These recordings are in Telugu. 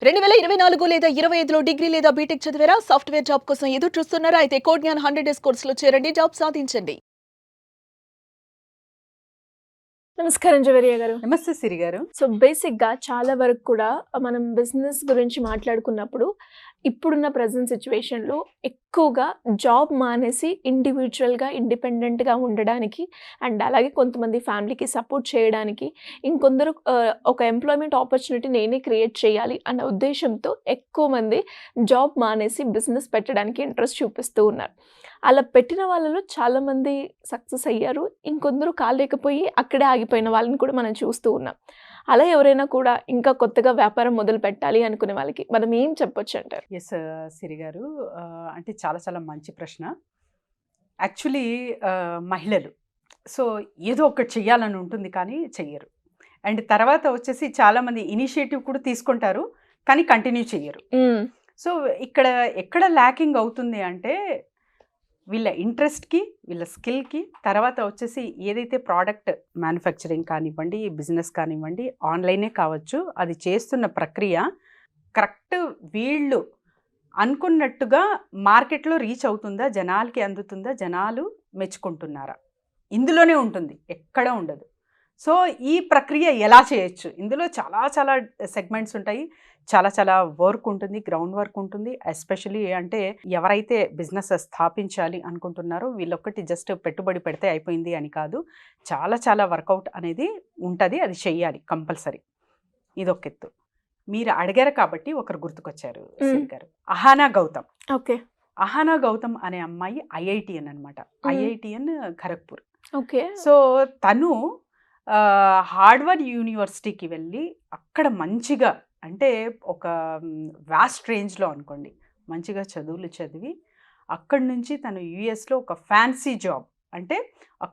2024 లేదా 25లో డిగ్రీ లేదా బీటెక్ చదివారా? సాఫ్ట్‌వేర్ జాబ్ కోసం ఎదురు చూస్తున్నారా? అయితే కోడ్ జ్ఞాన్ 100 డేస్ కోర్సులో చేరండి. జాబ్ సాధించండి. నమస్కారం జవేరియా గారు. నమస్తే సిరి గారు. సో, బేసిక్‌గా చాలా వరకు కూడా మనం బిజినెస్ గురించి మాట్లాడుకున్నప్పుడు ఇప్పుడున్న ప్రెజెంట్ సిట్యుయేషన్‌లో ఎక్కువగా జాబ్ మానేసి ఇండివిడ్యువల్‌గా, ఇండిపెండెంట్‌గా ఉండడానికి అండ్ అలాగే కొంతమంది ఫ్యామిలీకి సపోర్ట్ చేయడానికి, ఇంకొందరు ఒక ఎంప్లాయ్‌మెంట్ ఆపర్చునిటీ నేనే క్రియేట్ చేయాలి అన్న ఉద్దేశ్యంతో ఎక్కువ మంది జాబ్ మానేసి బిజినెస్ పెట్టడానికి ఇంట్రెస్ట్ చూపిస్తూ ఉన్నారు. అలా పెట్టిన వాళ్ళలో చాలామంది సక్సెస్ అయ్యారు. ఇంకొందరు కాలేకపోయి అక్కడే ఆగిపోయిన వాళ్ళని కూడా మనం చూస్తూ ఉన్నాం. అలా ఎవరైనా కూడా ఇంకా కొత్తగా వ్యాపారం మొదలు పెట్టాలి అనుకునే వాళ్ళకి మనం ఏం చెప్పొచ్చంటారు? యెస్ సిరి గారు. అంటే చాలా చాలా మంచి ప్రశ్న. యాక్చువల్లీ మహిళలు సో ఏదో ఒకటి చెయ్యాలని ఉంటుంది కానీ చెయ్యరు. అండ్ తర్వాత వచ్చేసి చాలామంది ఇనిషియేటివ్ కూడా తీసుకుంటారు కానీ కంటిన్యూ చెయ్యరు. సో ఇక్కడ ఎక్కడ ల్యాకింగ్ అవుతుంది అంటే వీళ్ళ ఇంట్రెస్ట్‌కి, వీళ్ళ స్కిల్‌కి, తర్వాత వచ్చేసి ఏదైతే ప్రోడక్ట్ మ్యానుఫ్యాక్చరింగ్ కానివ్వండి, బిజినెస్ కానివ్వండి, ఆన్‌లైనే కావచ్చు, అది చేస్తున్న ప్రక్రియ కరెక్ట్ వీళ్ళు అనుకున్నట్టుగా మార్కెట్‌లో రీచ్ అవుతుందా? జనాలకి అందుతుందా? జనాలు మెచ్చుకుంటున్నారా? ఇందులోనే ఉంటుంది. ఎక్కడ ఉండదు. సో, ఈ ప్రక్రియ ఎలా చేయొచ్చు? ఇందులో చాలా చాలా సెగ్మెంట్స్ ఉంటాయి. చాలా చాలా వర్క్ ఉంటుంది. గ్రౌండ్ వర్క్ ఉంటుంది. ఎస్పెషల్లీ అంటే ఎవరైతే బిజినెస్ స్థాపించాలి అనుకుంటున్నారో వీళ్ళొక్కటి జస్ట్ పెట్టుబడి పెడితే అయిపోయింది అని కాదు. చాలా చాలా వర్కౌట్ అనేది ఉంటది. అది చెయ్యాలి కంపల్సరీ. ఇదొక ఎత్తు. మీరు అడిగారు కాబట్టి ఒకరు గుర్తుకొచ్చారు సిరి గారు. అహానా గౌతమ్. ఓకే. అహానా గౌతమ్ అనే అమ్మాయి ఐఐటీఎన్ అనమాట. ఐఐటీఎన్ ఖరగ్పూర్. ఓకే. సో, తను హార్వర్డ్ యూనివర్సిటీకి వెళ్ళి అక్కడ మంచిగా అంటే ఒక వాస్ట్ రేంజ్‌లో అనుకోండి. మంచిగా చదువులు చదివి అక్కడి నుంచి తను యూఎస్‌లో ఒక ఫ్యాన్సీ జాబ్ అంటే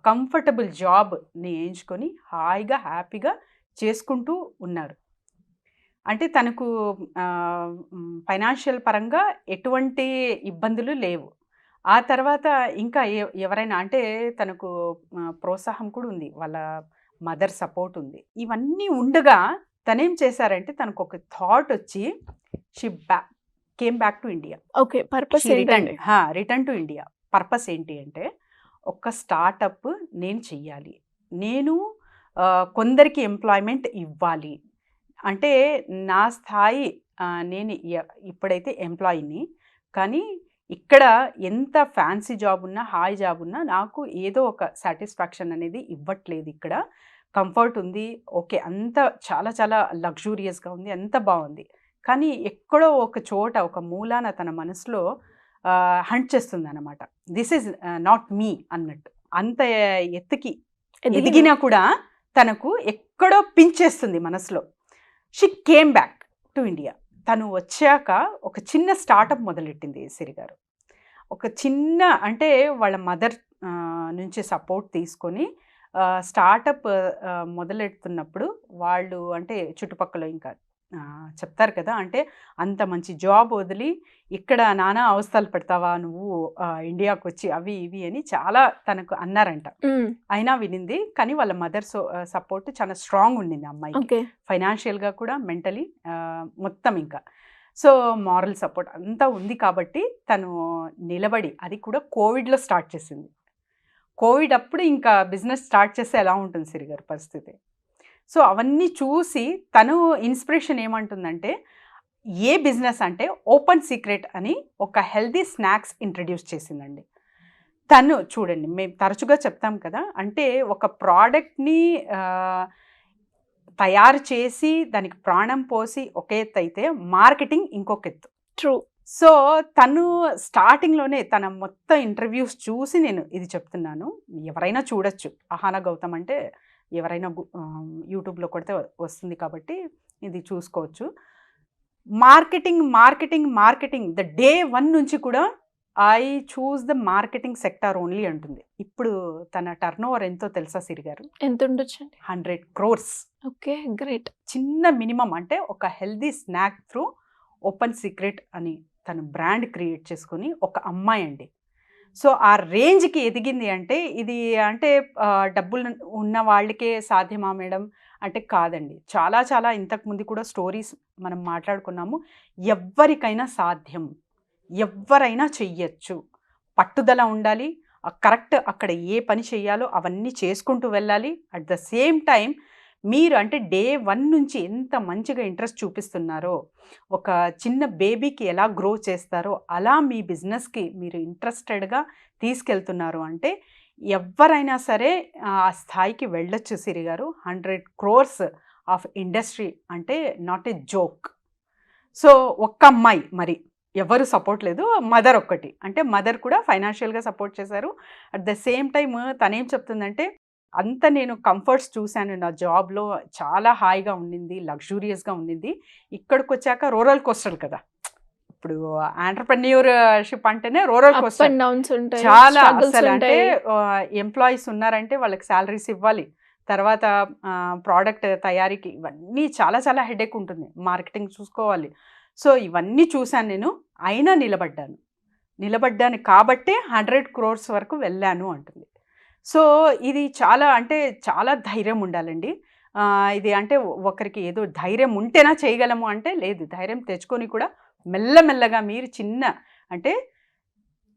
కంఫర్టబుల్ జాబ్‌ని ఎంచుకొని హాయిగా, హ్యాపీగా చేసుకుంటూ ఉన్నారు. అంటే తనకు ఫైనాన్షియల్ పరంగా ఎటువంటి ఇబ్బందులు లేవు. ఆ తర్వాత ఇంకా ఎవరైనా అంటే తనకు ప్రోత్సాహం కూడా ఉంది. వాళ్ళ మదర్ సపోర్ట్ ఉంది. ఇవన్నీ ఉండగా తనేం చేశారంటే తనకొక థాట్ వచ్చి she came back to India. Okay. Purpose ఏంటండి? Return to India. పర్పస్ ఏంటి అంటే ఒక స్టార్టప్ నేను చెయ్యాలి. నేను కొందరికి ఎంప్లాయ్‌మెంట్ ఇవ్వాలి. అంటే నా స్థాయి నేను ఇప్పుడైతే ఎంప్లాయీని. కానీ ఇక్కడ ఎంత ఫ్యాన్సీ జాబ్ ఉన్నా, హాయ్ జాబ్ ఉన్నా నాకు ఏదో ఒక సాటిస్ఫాక్షన్ అనేది ఇవ్వట్లేదు ఇక్కడ. కంఫర్ట్ ఉంది. ఓకే. అంతా చాలా చాలా లగ్జూరియస్‌గా ఉంది. అంతా బావుంది. కానీ ఎక్కడో ఒక చోట ఒక మూలాన తన మనసులో హంట్ చేస్తుందనమాట. దిస్ ఈజ్ నాట్ మీ అన్నట్టు. అంత ఎత్తుకి ఎదిగినా కూడా తనకు ఎక్కడో పించేస్తుంది మనసులో. She came back to India. తను వచ్చాక ఒక చిన్న స్టార్టప్ మొదలెట్టింది సిరి గారు. ఒక చిన్న అంటే వాళ్ళ మదర్ నుంచి సపోర్ట్ తీసుకొని స్టార్టప్ మొదలెడుతున్నప్పుడు వాళ్ళు అంటే చుట్టుపక్కల ఇంకా చెప్తారు కదా! అంటే అంత మంచి జాబ్ వదిలి ఇక్కడ నానా అవస్థలు పడతావా నువ్వు ఇండియాకొచ్చి అవి ఇవి అని చాలా తనకు అన్నారంట. అయినా వినింది. కానీ వాళ్ళ మదర్ సపోర్ట్ చాలా స్ట్రాంగ్ ఉండింది అమ్మాయికి. ఓకే. ఫైనాన్షియల్‌గా కూడా మెంటలీ మొత్తం ఇంకా. సో, మారల్ సపోర్ట్ అంతా ఉంది కాబట్టి తను నిలబడి అది కూడా కోవిడ్‌లో స్టార్ట్ చేసింది. కోవిడ్ అప్పుడు ఇంకా బిజినెస్ స్టార్ట్ చేస్తే ఎలా ఉంటుంది సిరి గారి పరిస్థితి. సో, అవన్నీ చూసి తను ఇన్స్పిరేషన్ ఏమంటుందంటే ఏ బిజినెస్ అంటే ఓపెన్ సీక్రెట్ అని ఒక హెల్తీ స్నాక్స్ ఇంట్రడ్యూస్ చేసిందండి. తను చూడండి మేము తరచుగా చెప్తాం కదా! అంటే ఒక ప్రోడక్ట్‌ని తయారు చేసి దానికి ప్రాణం పోసి ఒక ఎత్తు అయితే మార్కెటింగ్ ఇంకొక ఎత్తు. ట్రూ. సో, తను స్టార్టింగ్‌లోనే తన మొత్తం ఇంటర్వ్యూస్ చూసి నేను ఇది చెప్తున్నాను. ఎవరైనా చూడొచ్చు. అహానా గౌతమ్ అంటే ఎవరైనా యూట్యూబ్‌లో కొడితే వస్తుంది కాబట్టి ఇది చూసుకోవచ్చు. మార్కెటింగ్ ద డే 1 నుంచి కూడా I choose the marketing sector only అంటుంది. ఇప్పుడు తన టర్నోవర్ ఎంతో తెలుసా సిరి గారు? ఎంతుండొచ్చండి? 100 క్రోర్స్. ఓకే. గ్రేట్. చిన్న మినిమమ్ అంటే ఒక healthy snack through open secret అని తను బ్రాండ్ క్రియేట్ చేసుకొని ఒక అమ్మాయి అండి. సో, ఆ రేంజ్‌కి ఎదిగింది అంటే ఇది అంటే డబ్బులు ఉన్న వాళ్ళకే సాధ్యమా మేడం అంటే కాదండి. చాలా చాలా ఇంతకుముందు కూడా స్టోరీస్ మనం మాట్లాడుకున్నాము. ఎవ్వరికైనా సాధ్యం. ఎవ్వరైనా చెయ్యొచ్చు. పట్టుదల ఉండాలి. కరెక్ట్ అక్కడ ఏ పని చేయాలో అవన్నీ చేసుకుంటూ వెళ్ళాలి. అట్ ద సేమ్ టైం మీరు అంటే డే 1 నుంచి ఎంత మంచిగా ఇంట్రెస్ట్ చూపిస్తున్నారో, ఒక చిన్న బేబీకి ఎలా గ్రో చేస్తారో అలా మీ బిజినెస్‌కి మీరు ఇంట్రెస్టెడ్‌గా తీసుకెళ్తున్నారు అంటే ఎవ్వరైనా సరే ఆ స్థాయికి వెళ్ళొచ్చు సిరి గారు. 100 క్రోర్స్ ఆఫ్ ఇండస్ట్రీ అంటే నాట్ ఏ జోక్. సో ఒక్క అమ్మాయి మరి ఎవరు సపోర్ట్ లేదు. మదర్ ఒక్కటి. అంటే మదర్ కూడా ఫైనాన్షియల్‌గా సపోర్ట్ చేశారు. అట్ ద సేమ్ టైమ్ తనేం చెప్తుందంటే, అంత నేను కంఫర్ట్స్ చూశాను నా జాబ్‌లో. చాలా హాయిగా ఉండింది. లగ్జూరియస్‌గా ఉండింది. ఇక్కడికొచ్చాక రోలర్ కోస్టర్ కదా! ఇప్పుడు ఎంటర్‌ప్రెన్యూర్‌షిప్ అంటేనే roller up coaster. And downs ఉంటాయి. చాలా స్ట్రగుల్స్ అసలు అంటే ఉంటాయి. ఎంప్లాయీస్ ఉన్నారంటే వాళ్ళకి సాలరీస్ ఇవ్వాలి. తర్వాత ప్రోడక్ట్ తయారీకి ఇవన్నీ చాలా చాలా హెడేక్ ఉంటుంది. మార్కెటింగ్ చూసుకోవాలి. సో ఇవన్నీ చూశాను నేను. అయినా నిలబడ్డాను కాబట్టే 100 క్రోర్స్ వరకు వెళ్ళాను అంటుంది. సో ఇది చాలా అంటే చాలా ధైర్యం ఉండాలండి. ఇది అంటే ఒకరికి ఏదో ధైర్యం ఉంటేనా చేయగలము అంటే లేదు. ధైర్యం తెచ్చుకొని కూడా మెల్లమెల్లగా మీరు చిన్న అంటే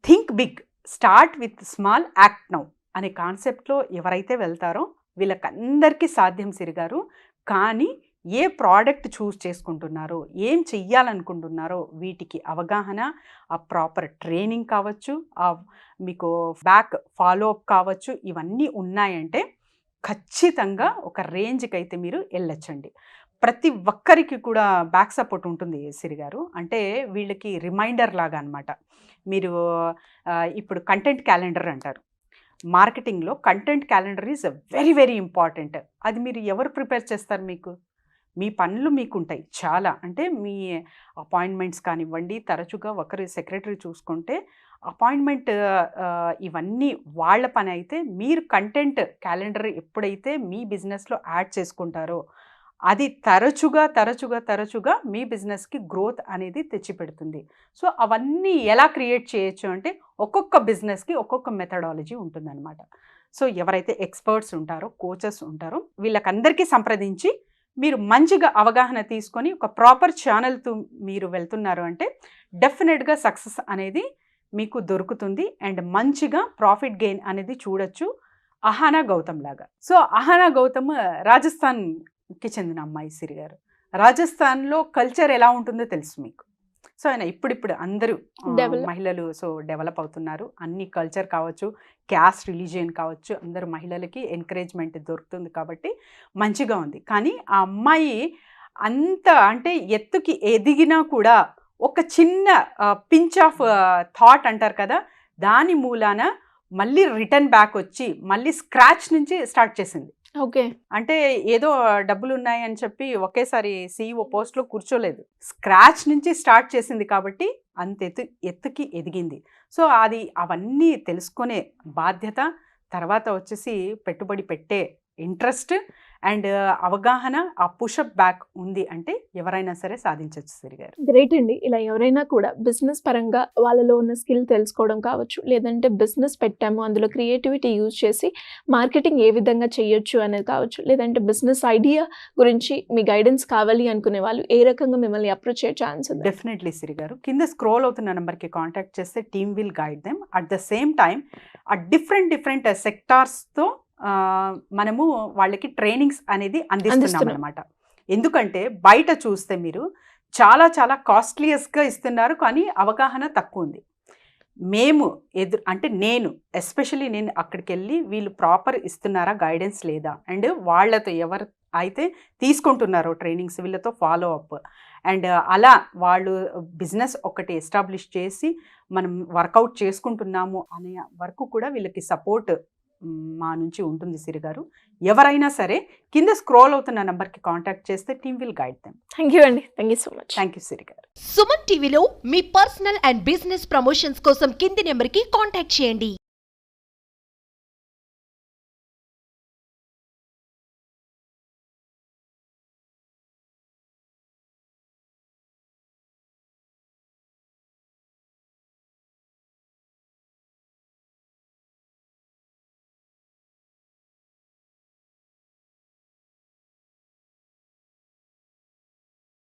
think big, start with small, act now అనే కాన్సెప్ట్‌లో ఎవరైతే వెళ్తారో వీళ్ళకందరికీ సాధ్యం సిరి గారు. కానీ ఏ ప్రోడక్ట్ చూస్ చేసుకుంటున్నారో, ఏం చెయ్యాలనుకుంటున్నారో వీటికి అవగాహన, ఆ ప్రాపర్ ట్రైనింగ్ కావచ్చు, మీకు బ్యాక్ ఫాలో అప్ కావచ్చు, ఇవన్నీ ఉన్నాయంటే ఖచ్చితంగా ఒక రేంజ్‌కైతే మీరు ఎళ్ళొచ్చండి. ప్రతి ఒక్కరికి కూడా బ్యాక్ సపోర్ట్ ఉంటుంది సిరి గారు. అంటే వీళ్ళకి రిమైండర్ లాగా అనమాట. మీరు ఇప్పుడు కంటెంట్ క్యాలెండర్ అంటారు. మార్కెటింగ్‌లో content calendar is very very important. అది మీరు ఎవరు ప్రిపేర్ చేస్తారు మీకు? మీ పనులు మీకుంటాయి చాలా. అంటే మీ అపాయింట్మెంట్స్ కానివ్వండి, తరచుగా ఒకరి సెక్రటరీ చూసుకుంటే అపాయింట్మెంట్ ఇవన్నీ వాళ్ళ పని అయితే, మీరు కంటెంట్ క్యాలెండర్ ఎప్పుడైతే మీ బిజినెస్‌లో యాడ్ చేసుకుంటారో అది తరచుగా మీ బిజినెస్‌కి గ్రోత్ అనేది తెచ్చిపెడుతుంది. సో అవన్నీ ఎలా క్రియేట్ చేయొచ్చు అంటే ఒక్కొక్క బిజినెస్‌కి ఒక్కొక్క మెథడాలజీ ఉంటుందన్నమాట. సో ఎవరైతే ఎక్స్పర్ట్స్ ఉంటారో, కోచెస్ ఉంటారో వీళ్ళకందరికీ సంప్రదించి మీరు మంచిగా అవగాహన తీసుకొని ఒక ప్రాపర్ ఛానల్‌తో మీరు వెళ్తున్నారు అంటే డెఫినెట్‌గా సక్సెస్ అనేది మీకు దొరుకుతుంది. అండ్ మంచిగా ప్రాఫిట్ గెయిన్ అనేది చూడొచ్చు. అహానా గౌతమ్ లాగా. సో అహానా గౌతమ్ రాజస్థాన్‌కి చెందిన అమ్మాయి సిరి గారు. రాజస్థాన్‌లో కల్చర్ ఎలా ఉంటుందో తెలుసు మీకు. సో ఆయన ఇప్పుడిప్పుడు అందరూ మహిళలు డెవలప్ అవుతున్నారు. అన్ని కల్చర్ కావచ్చు, క్యాస్ట్, రిలీజియన్ కావచ్చు, అందరూ మహిళలకి ఎంకరేజ్మెంట్ దొరుకుతుంది కాబట్టి మంచిగా ఉంది. కానీ ఆ అమ్మాయి అంత అంటే ఎత్తుకి ఎదిగినా కూడా ఒక చిన్న పించ్ ఆఫ్ థాట్ అంటారు కదా, దాని మూలాన మళ్ళీ రిటర్న్ బ్యాక్ వచ్చి మళ్ళీ స్క్రాచ్ నుంచి స్టార్ట్ చేసింది. ఓకే. అంటే ఏదో డబ్బులు ఉన్నాయని చెప్పి ఒకేసారి CEO పోస్ట్‌లో కూర్చోలేదు. స్క్రాచ్ నుంచి స్టార్ట్ చేసింది కాబట్టి అంత ఎత్తుకి ఎదిగింది. సో అది అవన్నీ తెలుసుకునే బాధ్యత, తర్వాత వచ్చేసి పెట్టుబడి పెట్టే ఇంట్రెస్ట్ అండ్ అవగాహన, ఆ పుషప్ బ్యాక్ ఉంది అంటే ఎవరైనా సరే సాధించవచ్చు సిరి గారు. గ్రేట్ అండి. ఇలా ఎవరైనా కూడా బిజినెస్ పరంగా వాళ్ళలో ఉన్న స్కిల్ తెలుసుకోవడం కావచ్చు, లేదంటే బిజినెస్ పెట్టాము అందులో క్రియేటివిటీ యూజ్ చేసి మార్కెటింగ్ ఏ విధంగా చేయొచ్చు అనేది కావచ్చు, లేదంటే బిజినెస్ ఐడియా గురించి మీ గైడెన్స్ కావాలి అనుకునే వాళ్ళు ఏ రకంగా మిమ్మల్ని అప్రోచ్ అయ్యే ఛాన్స్ ఉంది? డెఫినెట్లీ సిరి గారు. కింద స్క్రోల్ అవుతున్న నెంబర్కి కాంటాక్ట్ చేస్తే team will guide them. At the same time ఆ డిఫరెంట్ సెక్టార్స్తో మనము వాళ్ళకి ట్రైనింగ్స్ అనేది అందిస్తున్నాం అనమాట. ఎందుకంటే బయట చూస్తే మీరు చాలా చాలా కాస్ట్లీయస్గా ఇస్తున్నారు, కానీ అవగాహన తక్కువ ఉంది. మేము అంటే నేను ఎస్పెషల్లీ నేను అక్కడికి వెళ్ళి వీళ్ళు ప్రాపర్ ఇస్తున్నారా గైడెన్స్ లేదా, అండ్ వాళ్ళతో ఎవరు అయితే తీసుకుంటున్నారో ట్రైనింగ్స్ వీళ్ళతో ఫాలో అప్, అండ్ అలా వాళ్ళు బిజినెస్ ఒకటి ఎస్టాబ్లిష్ చేసి మనం వర్కౌట్ చేసుకుంటున్నాము అనే వరకు కూడా వీళ్ళకి సపోర్ట్ మా నుంచి ఉంటుంది సిరి గారు. ఎవరైనా సరే కింద స్క్రోల్ అవుతున్న నెంబర్కి కాంటాక్ట్ చేస్తే team will guide them. Thank you అండి. Thank you so much. Thank you Siri గారు. సుమన్ టీవీలో మీ పర్సనల్ అండ్ బిజినెస్ ప్రమోషన్స్ కోసం కింది నెంబర్కి కాంటాక్ట్ చేయండి.